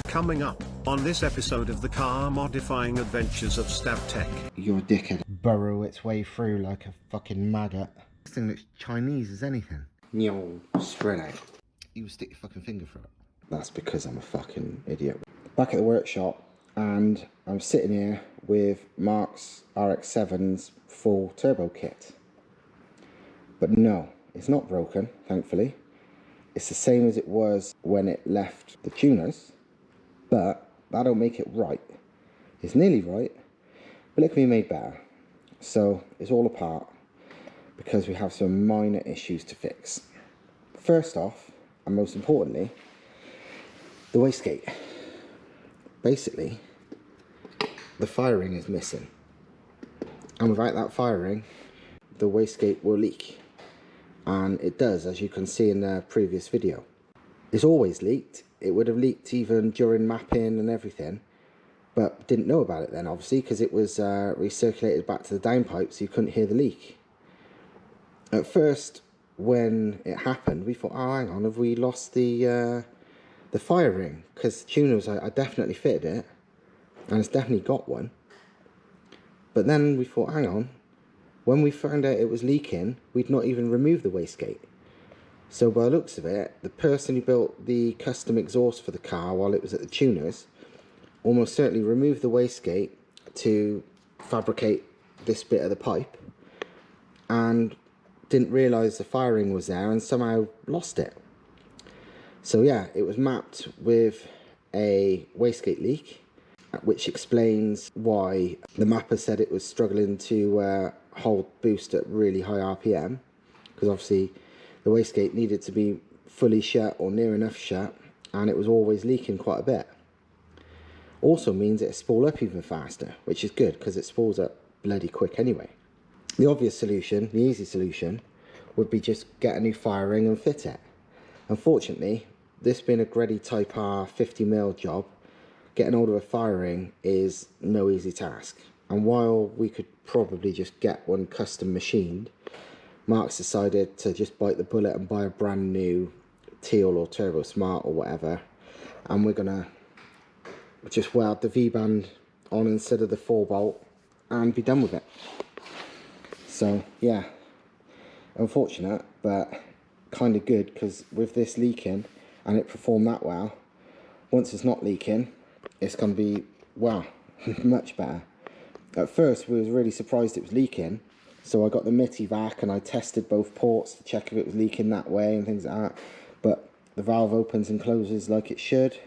Coming up on this episode of the car modifying adventures of Stav-Tech. Your dickhead burrow its way through like a fucking maggot. This thing looks Chinese as anything. Yo, spread out. You would stick your fucking finger through it. That's because I'm a fucking idiot. Back at the workshop, and I'm sitting here with Mark's RX7's full turbo kit. But no, it's not broken, thankfully. It's the same as it was when it left the tuners, but that don't make it right. It's nearly right, but it can be made better. So it's all apart because we have some minor issues to fix. First off, and most importantly, the wastegate. Basically, the firing is missing. And without that firing, the wastegate will leak. And it does, as you can see in the previous video. It's always leaked. It would have leaked even during mapping and everything, but didn't know about it then, obviously, because it was recirculated back to the downpipe, so you couldn't hear the leak. At first, when it happened, we thought, oh, hang on, have we lost the firing? Because the tuners, I definitely fitted it, and it's definitely got one. But then we thought, hang on, when we found out it was leaking, we'd not even removed the wastegate. So by the looks of it, the person who built the custom exhaust for the car while it was at the tuners almost certainly removed the wastegate to fabricate this bit of the pipe and didn't realise the firing was there and somehow lost it. So yeah, it was mapped with a wastegate leak, which explains why the mapper said it was struggling to hold boost at really high RPM, because obviously the wastegate needed to be fully shut or near enough shut, and it was always leaking quite a bit. Also means it spool up even faster, which is good because it spools up bloody quick anyway. The obvious solution, the easy solution, would be just get a new firing and fit it. Unfortunately, this being a Gredi Type R 50mm job, getting hold of a firing is no easy task. And while we could probably just get one custom machined, Mark's decided to just bite the bullet and buy a brand new Teal or Turbo Smart or whatever, and we're gonna just weld the V-band on instead of the 4-bolt and be done with it. So yeah, unfortunate, but kind of good, because with this leaking and it performed that well, once it's not leaking, it's gonna be, wow, much better. At first we was really surprised it was leaking, so I got the MITI vac and I tested both ports to check if it was leaking that way and things like that, but the valve opens and closes like it should.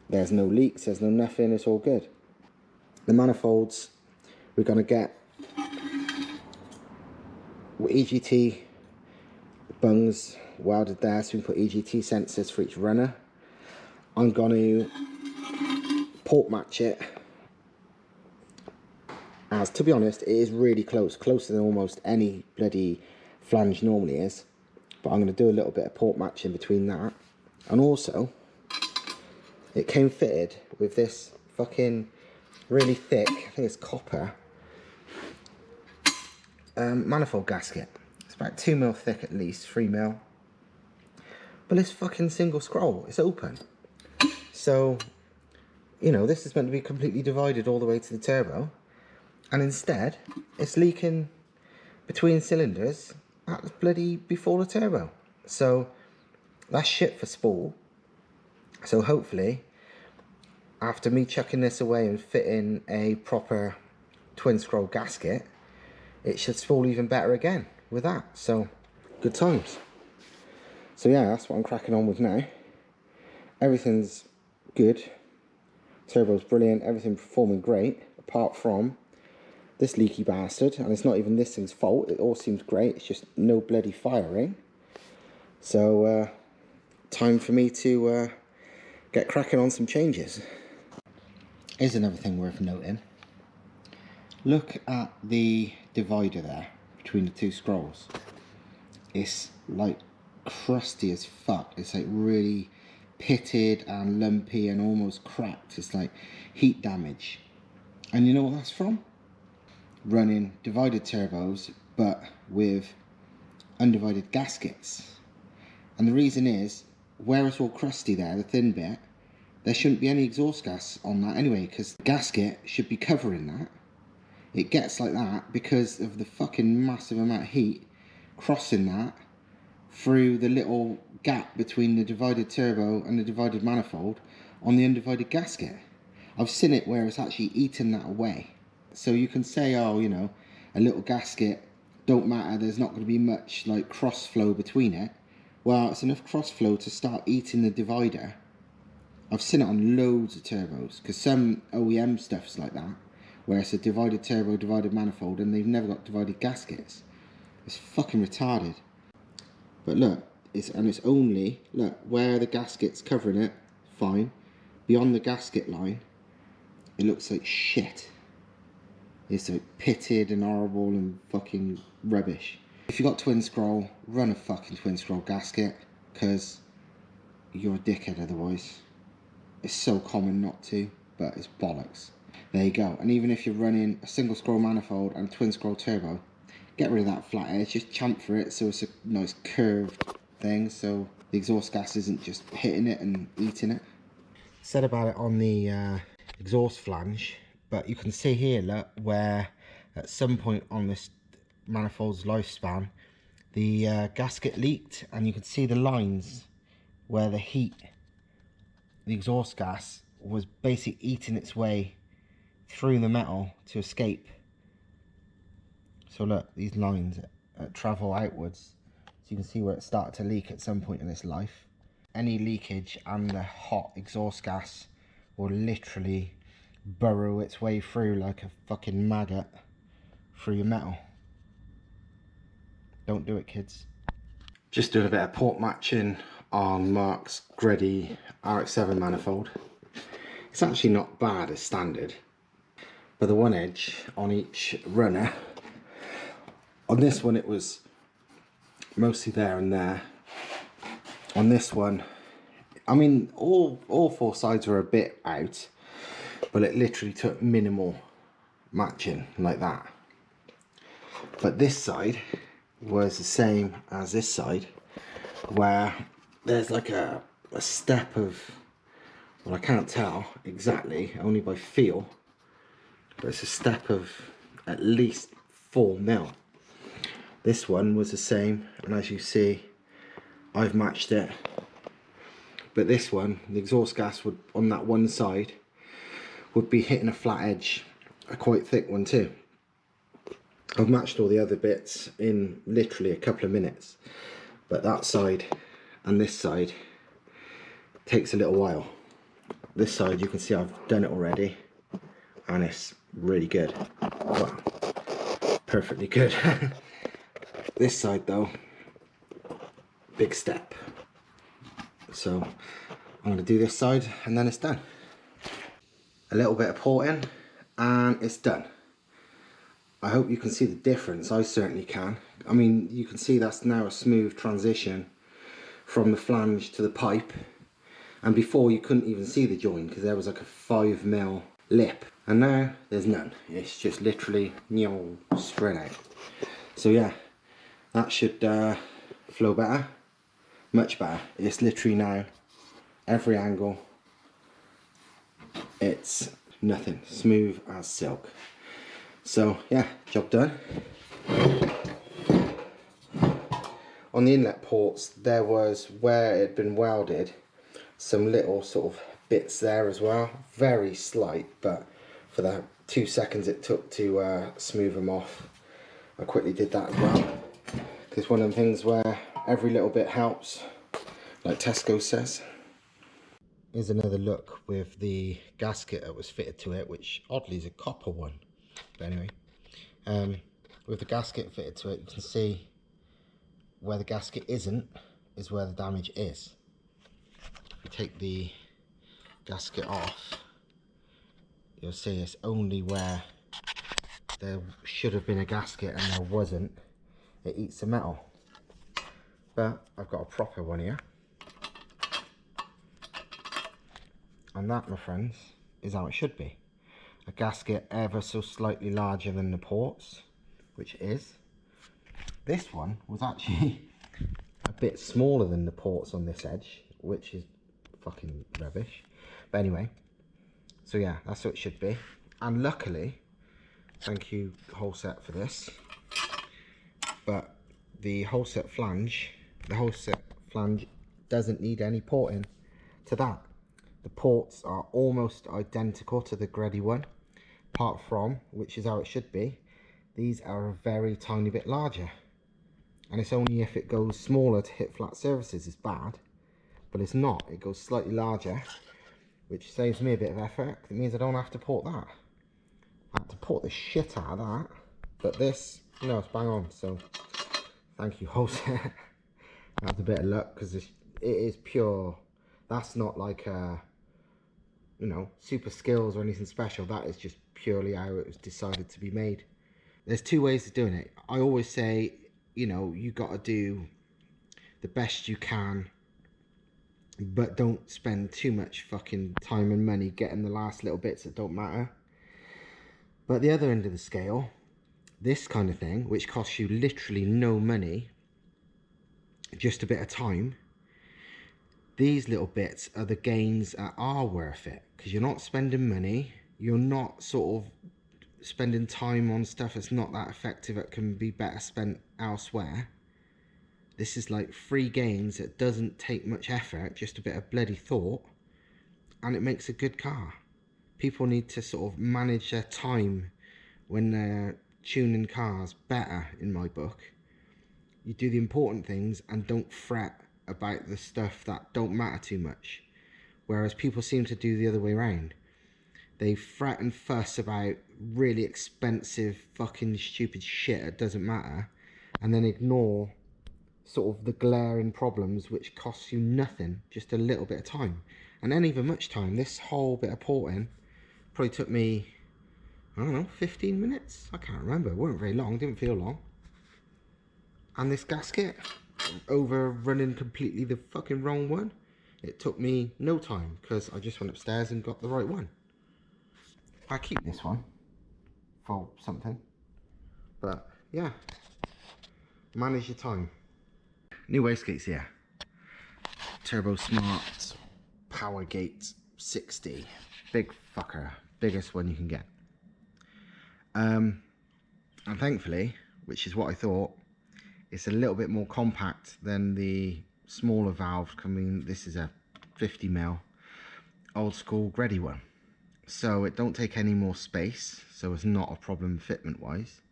There's no leaks, there's no nothing, it's all good. The manifolds, we're going to get EGT bungs welded there, so we can put EGT sensors for each runner. I'm going to port match it, as to be honest it is really close, closer than almost any bloody flange normally is, but I'm going to do a little bit of port matching between that. And also it came fitted with this fucking really thick, I think it's copper, manifold gasket. It's about 2mm thick at least, 3mm, but it's fucking single scroll, it's open. So, you know, this is meant to be completely divided all the way to the turbo, and instead it's leaking between cylinders at bloody before the turbo. So that's shit for spool. So hopefully, after me chucking this away and fitting a proper twin scroll gasket, it should spool even better again with that. So good times. So yeah, that's what I'm cracking on with now. Everything's good, turbo's brilliant, everything performing great, apart from this leaky bastard. And it's not even this thing's fault, it all seems great, it's just no bloody firing. So time for me to get cracking on some changes. Here's another thing worth noting. Look at the divider there between the two scrolls. It's like crusty as fuck. It's like really pitted and lumpy and almost cracked. It's like heat damage. And you know what that's from? Running divided turbos but with undivided gaskets. And the reason is, where it's all crusty there, the thin bit, there shouldn't be any exhaust gas on that anyway, because the gasket should be covering that. It gets like that because of the fucking massive amount of heat crossing that through the little gap between the divided turbo and the divided manifold on the undivided gasket. I've seen it where it's actually eaten that away. So you can say, oh, you know, a little gasket, don't matter, there's not going to be much like cross flow between it. Well, it's enough cross flow to start eating the divider. I've seen it on loads of turbos, because some OEM stuff's like that, where it's a divided turbo, divided manifold, and they've never got divided gaskets. It's fucking retarded. But look, it's only, look, where the gasket's covering it, fine. Beyond the gasket line, it looks like shit. It's like pitted and horrible and fucking rubbish. If you got twin scroll, run a fucking twin scroll gasket, because you're a dickhead otherwise. It's so common not to, but it's bollocks. There you go. And even if you're running a single scroll manifold and a twin scroll turbo, get rid of that flat edge, just chamfer it so it's a nice curved thing, so the exhaust gas isn't just hitting it and eating it. Said about it on the exhaust flange, but you can see here, look, where at some point on this manifold's lifespan, the gasket leaked, and you can see the lines where the heat, the exhaust gas, was basically eating its way through the metal to escape. So look, these lines travel outwards, so you can see where it started to leak at some point in its life. Any leakage and the hot exhaust gas will literally burrow its way through like a fucking maggot through your metal. Don't do it, kids. Just doing a bit of port matching on Mark's Grady RX7 manifold. It's actually not bad as standard, but the one edge on each runner, on this one it was mostly there and there. On this one, I mean, all four sides were a bit out, but it literally took minimal matching like that. But this side was the same as this side, where there's like a step of, well, I can't tell exactly, only by feel, but it's a step of at least 4 mil. This one was the same, and as you see, I've matched it. But this one, the exhaust gas would, on that one side, would be hitting a flat edge, a quite thick one too. I've matched all the other bits in literally a couple of minutes, but that side and this side takes a little while. This side, you can see I've done it already, and it's really good. Well, perfectly good. This side though, big step. So I'm going to do this side and then it's done. A little bit of porting and it's done. I hope you can see the difference. I certainly can. I mean, you can see that's now a smooth transition from the flange to the pipe, and before you couldn't even see the join because there was like a 5 mil lip, and now there's none. It's just literally straight out. So yeah, that should flow better, much better. It's literally now every angle, it's nothing, smooth as silk. So yeah, job done. On the inlet ports, there was, where it had been welded, some little sort of bits there as well, very slight, but for the 2 seconds it took to smooth them off, I quickly did that as well. It's one of the things where every little bit helps, like Tesco says. Here's another look with the gasket that was fitted to it, which oddly is a copper one. But anyway, with the gasket fitted to it, you can see where the gasket isn't is where the damage is. If you take the gasket off, you'll see it's only where there should have been a gasket and there wasn't. It eats the metal. But I've got a proper one here. And that, my friends, is how it should be. A gasket ever so slightly larger than the ports, which it is. This one was actually a bit smaller than the ports on this edge, which is fucking rubbish. But anyway, so yeah, that's what it should be. And luckily, thank you whole set for this, but the whole set flange doesn't need any porting to that. The ports are almost identical to the Gredy one, apart from, which is how it should be, these are a very tiny bit larger. And it's only if it goes smaller to hit flat surfaces is bad, but it's not. It goes slightly larger, which saves me a bit of effort. It means I don't have to port that. I had to port the shit out of that, but this, no, it's bang on. So thank you, wholeset. That's a bit of luck, because it is pure. That's not like you know, super skills or anything special. That is just purely how it was decided to be made. There's two ways of doing it. I always say, you know, you got to do the best you can, but don't spend too much fucking time and money getting the last little bits that don't matter. But the other end of the scale, this kind of thing, which costs you literally no money, just a bit of time, these little bits are the gains that are worth it, because you're not spending money, you're not sort of spending time on stuff that's not that effective, that can be better spent elsewhere. This is like free gains that doesn't take much effort, just a bit of bloody thought, and it makes a good car. People need to sort of manage their time when they're tuning cars better, in my book. You do the important things and don't fret about the stuff that don't matter too much, whereas people seem to do the other way around. They fret and fuss about really expensive fucking stupid shit that doesn't matter, and then ignore sort of the glaring problems which costs you nothing, just a little bit of time. And then even much time. This whole bit of porting probably took me, I don't know, 15 minutes? I can't remember. It wasn't very long, didn't feel long. And this gasket, over running completely the fucking wrong one, it took me no time, because I just went upstairs and got the right one. I keep this one for something, but yeah, manage your time. New wastegates here. Turbo Smart Powergate 60. Big fucker. Biggest one you can get. And thankfully, which is what I thought, it's a little bit more compact than the smaller valve coming. This is a 50mm old school Gredy one. So it don't take any more space, so it's not a problem fitment wise.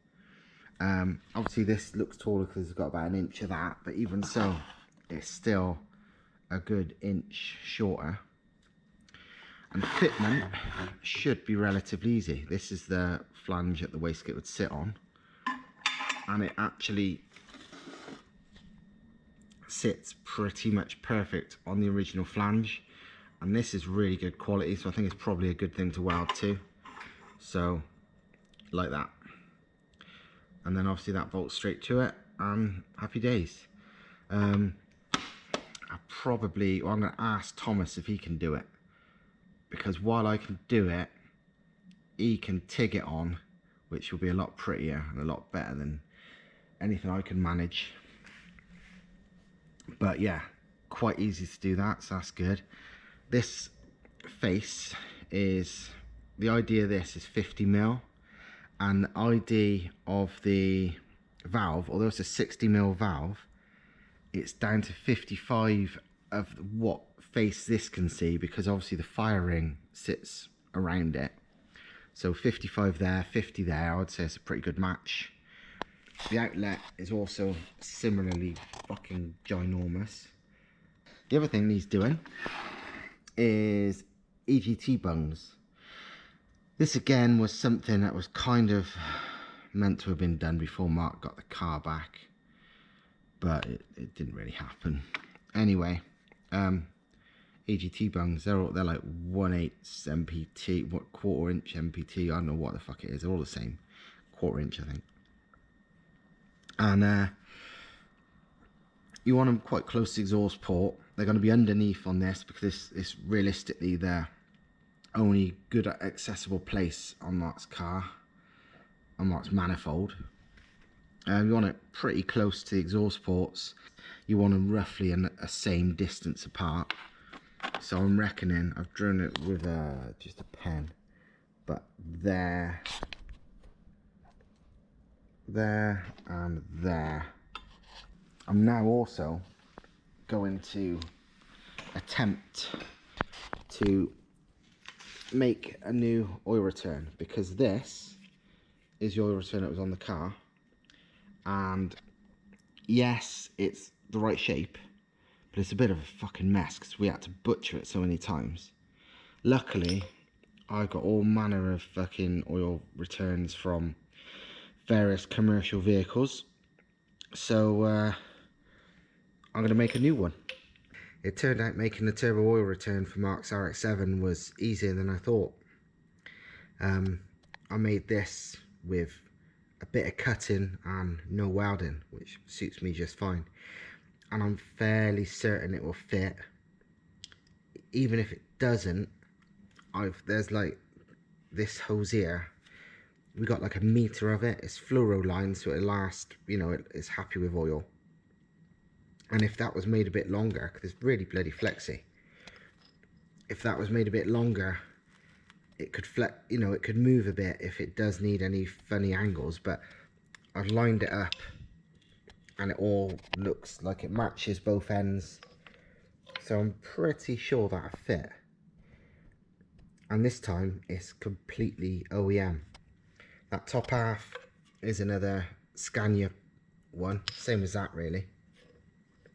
Obviously this looks taller because it's got about an inch of that, but even so, it's still a good inch shorter. And fitment should be relatively easy. This is the flange that the wastegate would sit on, and it actually sits pretty much perfect on the original flange. And this is really good quality, so I think it's probably a good thing to weld to. So, like that. And then obviously that bolts straight to it, and happy days. I'm going to ask Thomas if he can do it, because while I can do it, he can TIG it on, which will be a lot prettier and a lot better than anything I can manage. But yeah, quite easy to do that, so that's good. This face is, the idea of this is 50mm, and the ID of the valve, although it's a 60mm valve, it's down to 55 of what face this can see, because obviously the fire ring sits around it. So 55 there, 50 there, I would say it's a pretty good match. The outlet is also similarly fucking ginormous. The other thing he's doing is EGT bungs. This again was something that was kind of meant to have been done before Mark got the car back, but it didn't really happen. Anyway, EGT bungs, they're like 1/8 MPT, what, 1/4 inch MPT, I don't know what the fuck it is, they're all the same, 1/4 inch I think. And you want them quite close to the exhaust port. They're going to be underneath on this, because it's realistically their only good accessible place on Mark's car, on Mark's manifold. You want it pretty close to the exhaust ports. You want them roughly a same distance apart. So I'm reckoning, I've drawn it with just a pen, but there, and there. I'm now also going to attempt to make a new oil return, because this is the oil return that was on the car, and yes, it's the right shape, but it's a bit of a fucking mess because we had to butcher it so many times. Luckily, I got all manner of fucking oil returns from various commercial vehicles, so I'm going to make a new one. It turned out making the turbo oil return for Mark's RX7 was easier than I thought. I made this with a bit of cutting and no welding, which suits me just fine. And I'm fairly certain it will fit. Even if it doesn't, there's like this hose here. We got like a meter of it. It's fluoro lined, so it'll last, you know, it's happy with oil. And if that was made a bit longer, because it's really bloody flexy, if that was made a bit longer, it could flex, you know, it could move a bit if it does need any funny angles. But I've lined it up and it all looks like it matches both ends, so I'm pretty sure that'll fit. And this time it's completely OEM. That top half is another Scania one, same as that really.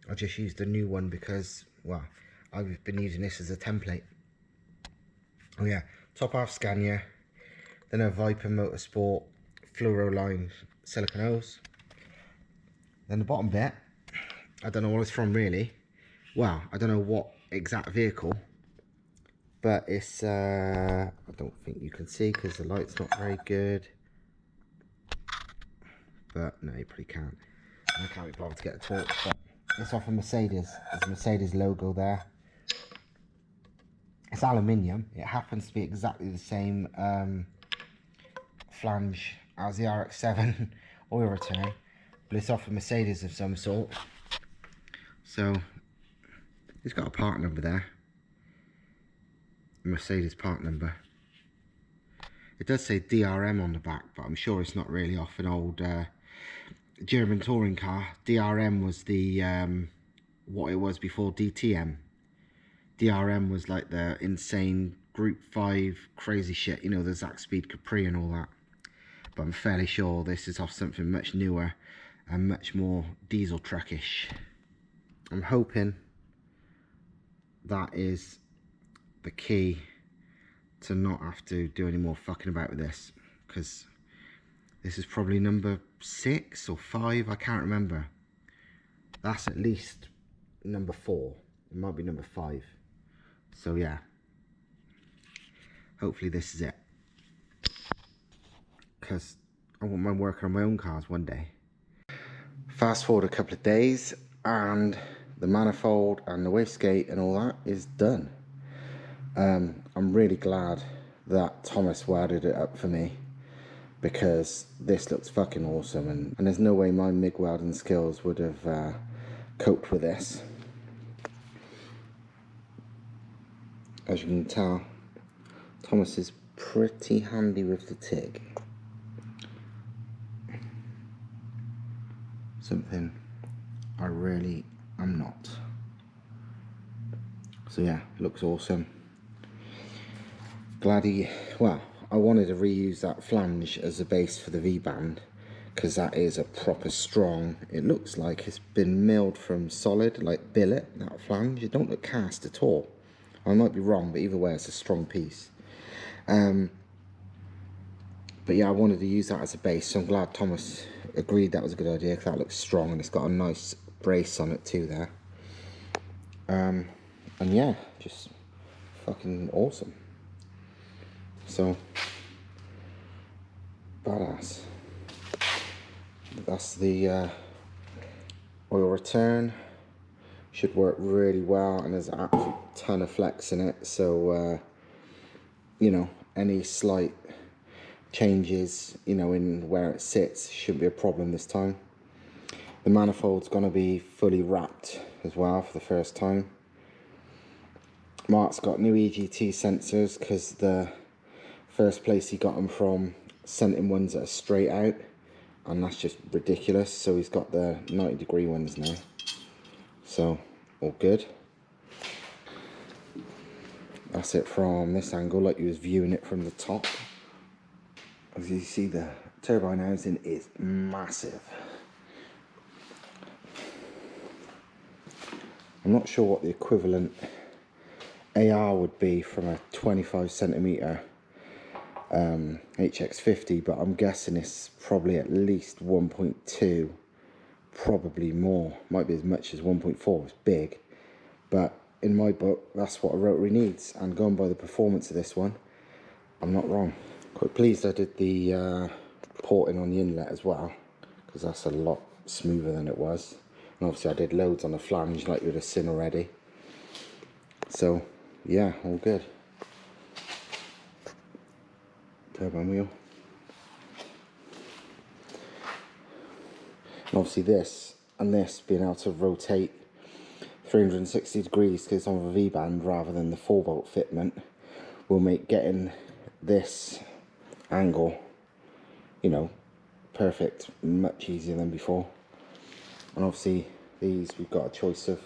I just used the new one because, well, I've been using this as a template. Oh yeah, top half Scania, then a Viper Motorsport fluoro lined silicone hose. Then the bottom bit, I don't know what it's from really. Well, I don't know what exact vehicle, but it's, I don't think you can see because the light's not very good. But no, you probably can't. I can't be bothered to get the torch, but it's off a Mercedes. There's a Mercedes logo there. It's aluminium. It happens to be exactly the same flange as the RX7 oil return, but it's off a Mercedes of some sort. So it's got a part number there, a Mercedes part number. It does say DRM on the back, but I'm sure it's not really off an old German touring car. DRM was the what it was before DTM. DRM was like the insane Group 5 crazy shit, you know, the Zack Speed Capri and all that. But I'm fairly sure this is off something much newer and much more diesel truckish. I'm hoping that is the key to not have to do any more fucking about with this, because this is probably number 6 or 5, I can't remember. That's at least number 4, it might be number 5. So yeah, hopefully this is it, because I won't mind working on my own cars one day. Fast forward a couple of days and the manifold and the wastegate and all that is done. I'm really glad that Thomas welded it up for me, because this looks fucking awesome, and there's no way my MIG welding skills would have coped with this. As you can tell, Thomas is pretty handy with the TIG. Something I really am not. So yeah, looks awesome. Glad well, I wanted to reuse that flange as a base for the V-band, because that is a proper strong, it looks like it's been milled from solid, like billet, that flange. It don't look cast at all. I might be wrong, but either way it's a strong piece. But yeah, I wanted to use that as a base, so I'm glad Thomas agreed that was a good idea, because that looks strong and it's got a nice brace on it too there. And yeah, just fucking awesome. So badass. That's the oil return. Should work really well, and there's an absolute ton of flex in it, so you know, any slight changes, you know, in where it sits shouldn't be a problem this time. The manifold's going to be fully wrapped as well for the first time, Mark's got new EGT sensors because the first place he got them from sent him ones that are straight out, and that's just ridiculous. So he's got the 90-degree ones now. So all good. That's it from this angle, like you was viewing it from the top. As you see, the turbine housing is massive. I'm not sure what the equivalent AR would be from a 25cm HX50, but I'm guessing it's probably at least 1.2, probably more, might be as much as 1.4. It's big, but in my book that's what a rotary needs, and going by the performance of this one, I'm not wrong. Quite pleased I did the porting on the inlet as well, because that's a lot smoother than it was. And obviously I did loads on the flange like you would have seen already. So yeah, all good. Turbine wheel. And obviously this and this being able to rotate 360 degrees because it's on a V-band rather than the 4-bolt fitment will make getting this angle, you know, perfect, much easier than before. And obviously these, we've got a choice of,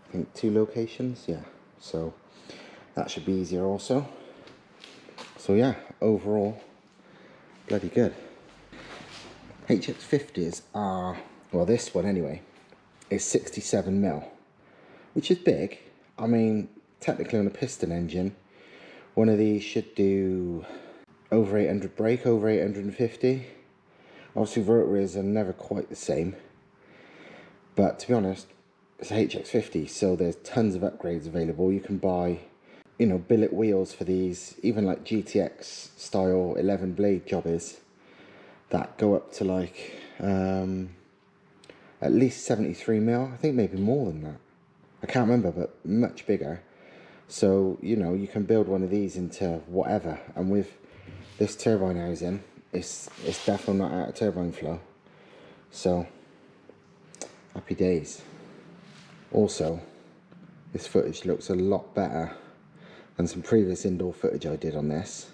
I think, 2 locations, yeah, so that should be easier also. So yeah, overall bloody good. HX50s are, well, this one anyway is 67mm, which is big. I mean, technically on a piston engine, one of these should do over 800 brake, over 850. Obviously rotaries are never quite the same, but to be honest, it's a HX50, so there's tons of upgrades available. You can buy, you know, billet wheels for these, even like GTX style 11 blade jobbies that go up to like at least 73mm, I think maybe more than that. I can't remember, but much bigger. So, you know, you can build one of these into whatever, and with this turbine housing, it's definitely not out of turbine flow. So, happy days. Also, this footage looks a lot better than some previous indoor footage I did on this,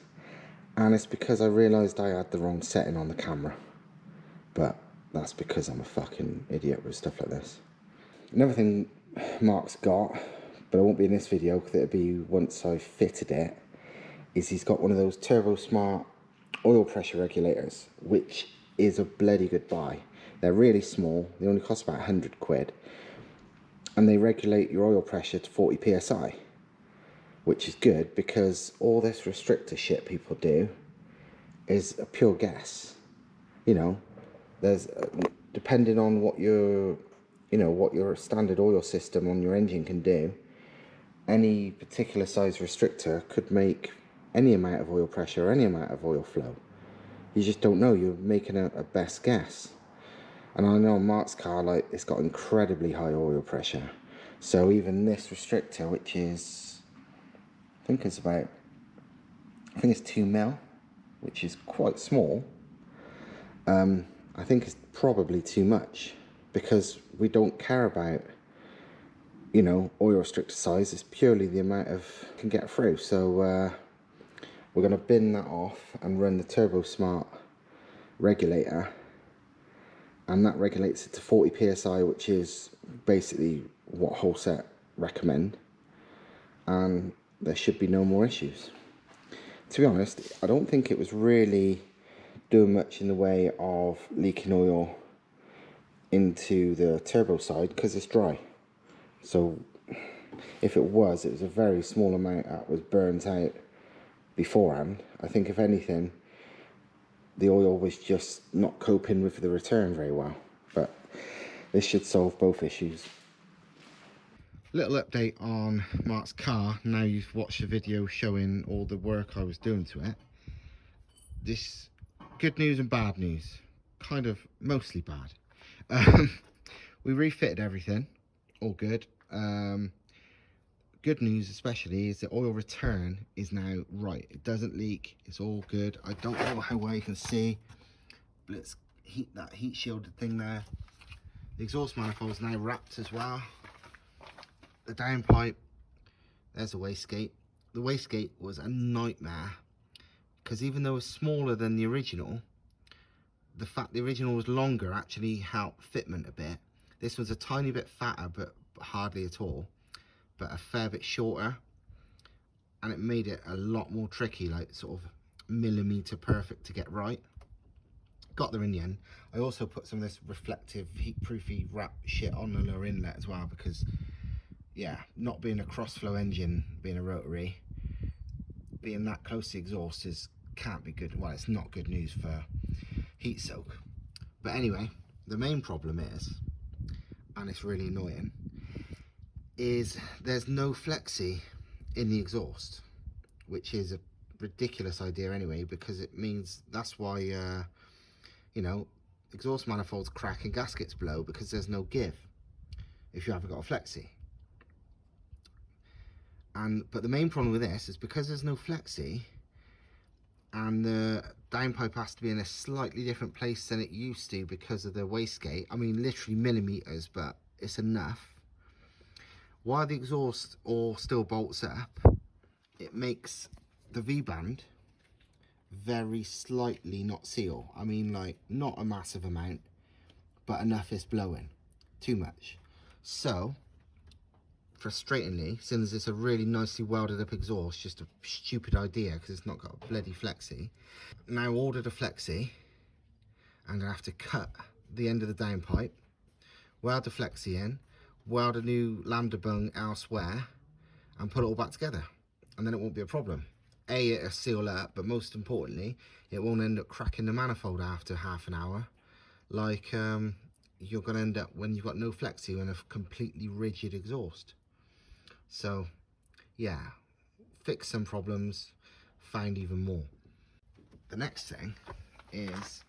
and it's because I realised I had the wrong setting on the camera, but that's because I'm a fucking idiot with stuff like this. Another thing Mark's got, but it won't be in this video because it'll be once I've fitted it, is he's got one of those Turbo Smart oil pressure regulators, which is a bloody good buy. They're really small, they only cost about 100 quid, and they regulate your oil pressure to 40 psi, which is good because all this restrictor shit people do is a pure guess. You know, there's depending on what your, you know, what your standard oil system on your engine can do, any particular size restrictor could make any amount of oil pressure or any amount of oil flow. You just don't know. You're making a best guess. And I know Mark's car, like, it's got incredibly high oil pressure. So even this restrictor, which is, I think it's 2mm, which is quite small. I think it's probably too much because we don't care about, you know, oil restrictor size. It's purely the amount of can get through. So we're going to bin that off and run the Turbo Smart regulator, and that regulates it to 40 psi, which is basically what Wholeset recommend, and there should be no more issues. To be honest, I don't think it was really doing much in the way of leaking oil into the turbo side because it's dry. So if it was a very small amount that was burnt out beforehand. I think if anything, the oil was just not coping with the return very well, but this should solve both issues. Little update on Mark's car. Now you've watched the video showing all the work I was doing to it. This good news and bad news, kind of mostly bad. We refitted everything, all good. Good news especially is the oil return is now right. It doesn't leak, it's all good. I don't know how well you can see, but let's heat that heat shielded thing there. The exhaust manifold is now wrapped as well. The downpipe There's a wastegate. The wastegate was a nightmare because even though it was smaller than the original, the fact the original was longer actually helped fitment a bit. This was a tiny bit fatter, but hardly at all, but a fair bit shorter, and it made it a lot more tricky, like sort of millimeter perfect to get right. Got there in the end. I also put some of this reflective heat-proofy wrap shit on the lower inlet as well, because yeah, not being a cross-flow engine, being a rotary, being that close to the exhaust can't be good. Well, it's not good news for heat soak. But anyway, the main problem is, and it's really annoying, is there's no flexi in the exhaust, which is a ridiculous idea anyway, because it means that's why you know, exhaust manifolds crack and gaskets blow, because there's no give if you haven't got a flexi. But the main problem with this is because there's no flexi, and the downpipe has to be in a slightly different place than it used to because of the wastegate. I mean, literally millimeters, but it's enough. While the exhaust all still bolts up, it makes the V-band very slightly not seal. I mean, like, not a massive amount, but enough is blowing. Too much. So, frustratingly, since it's a really nicely welded up exhaust, just a stupid idea because it's not got a bloody flexi. Now ordered a flexi, and I have to cut the end of the downpipe, weld the flexi in, weld a new lambda bung elsewhere, and put it all back together, and then it won't be a problem. It'll seal up, but most importantly, it won't end up cracking the manifold after half an hour, like you're going to end up when you've got no flexi and a completely rigid exhaust. So yeah, fix some problems, find even more. The next thing is,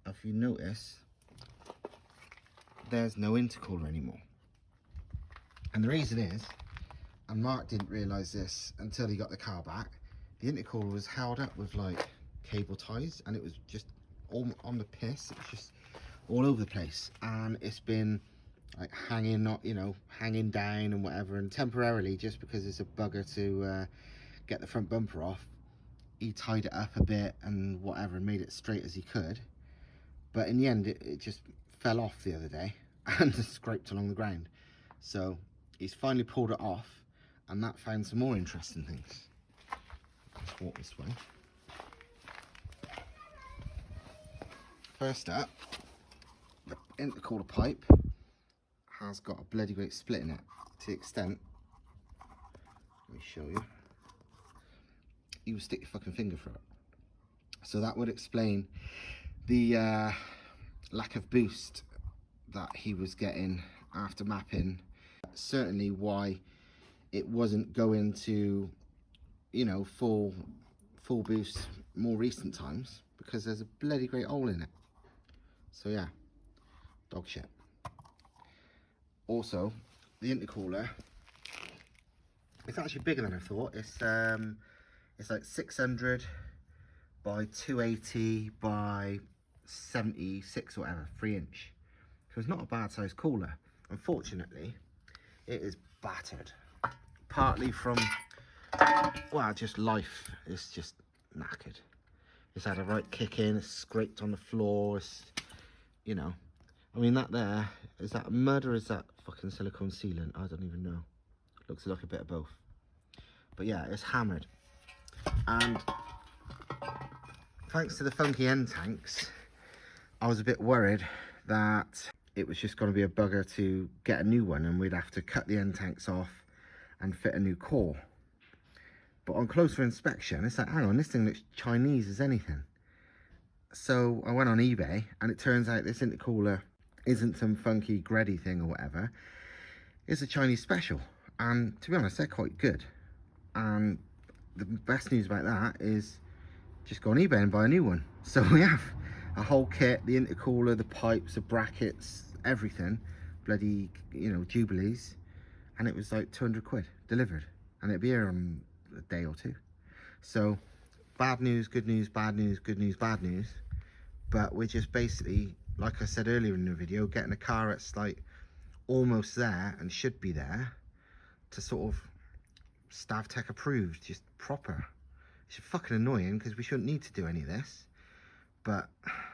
if you notice, there's no intercooler anymore. And the reason is, and Mark didn't realise this until he got the car back, the intercooler was held up with like cable ties, and it was just all on the piss. It was just all over the place, and it's been like hanging, not, you know, hanging down and whatever. And temporarily, just because it's a bugger to get the front bumper off, he tied it up a bit and whatever, and made it straight as he could. But in the end, it just fell off the other day and scraped along the ground. So he's finally pulled it off, and that found some more interesting things. Let's walk this way. First up, the intercooler pipe has got a bloody great split in it, to the extent, let me show you, you would stick your fucking finger through it. So that would explain the lack of boost that he was getting after mapping. Certainly why it wasn't going to, you know, full boost more recent times, because there's a bloody great hole in it. So yeah, dog shit. Also, the intercooler, it's actually bigger than I thought. It's like 600 by 280 by 76 or whatever, 3-inch. So it's not a bad sized cooler. Unfortunately, it is battered. Partly from, well, just life. It's just knackered. It's had a right kick in, it's scraped on the floor, it's, you know. I mean, that there, is that mud or is that fucking silicone sealant? I don't even know. Looks like a bit of both. But yeah, it's hammered. And thanks to the funky end tanks, I was a bit worried that it was just going to be a bugger to get a new one, and we'd have to cut the end tanks off and fit a new core. But on closer inspection, it's like, hang on, this thing looks Chinese as anything. So I went on eBay, and it turns out this intercooler isn't some funky Greddy thing or whatever. It's a Chinese special, and to be honest, they're quite good. And the best news about that is just go on eBay and buy a new one. So we have a whole kit, the intercooler, the pipes, the brackets, everything, bloody, you know, Jubilees, and it was like 200 quid delivered, and it'd be here in a day or two. So bad news, good news, bad news, good news, bad news. But we're just basically, like I said earlier in the video, getting a car that's like almost there and should be there to sort of Stav-Tech approved, just proper. It's fucking annoying because we shouldn't need to do any of this, but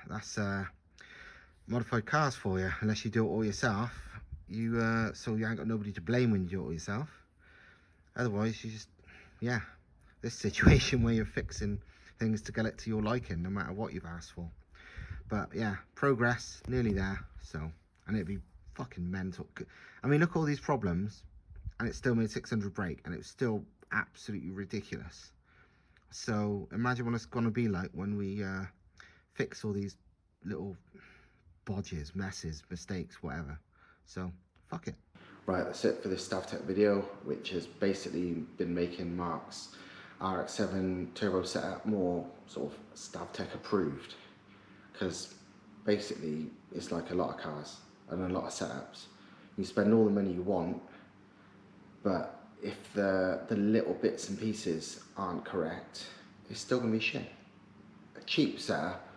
that's modified cars for you. Unless you do it all yourself, so you ain't got nobody to blame when you do it all yourself. Otherwise, you just, yeah, this situation where you're fixing things to get it to your liking, no matter what you've asked for. But yeah, progress, nearly there. So, and it'd be fucking mental. I mean, look at all these problems, and it still made 600 brake, and it was still absolutely ridiculous. So imagine what it's gonna be like when we fix all these little bodges, messes, mistakes, whatever. So fuck it. Right, that's it for this Stav-Tech video, which has basically been making Mark's RX7 turbo setup more sort of Stav-Tech approved, because basically it's like a lot of cars and a lot of setups. You spend all the money you want, but if the little bits and pieces aren't correct, it's still gonna be shit. A cheap setup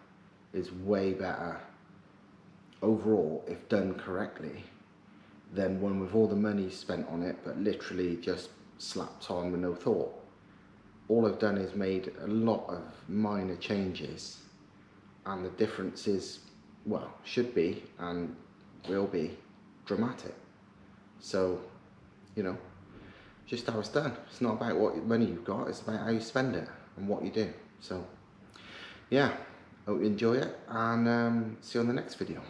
is way better overall if done correctly than one with all the money spent on it but literally just slapped on with no thought. All I've done is made a lot of minor changes, and the difference is, well, should be and will be dramatic. So, you know, just how it's done. It's not about what money you've got, it's about how you spend it and what you do. So yeah, hope you enjoy it, and see you on the next video.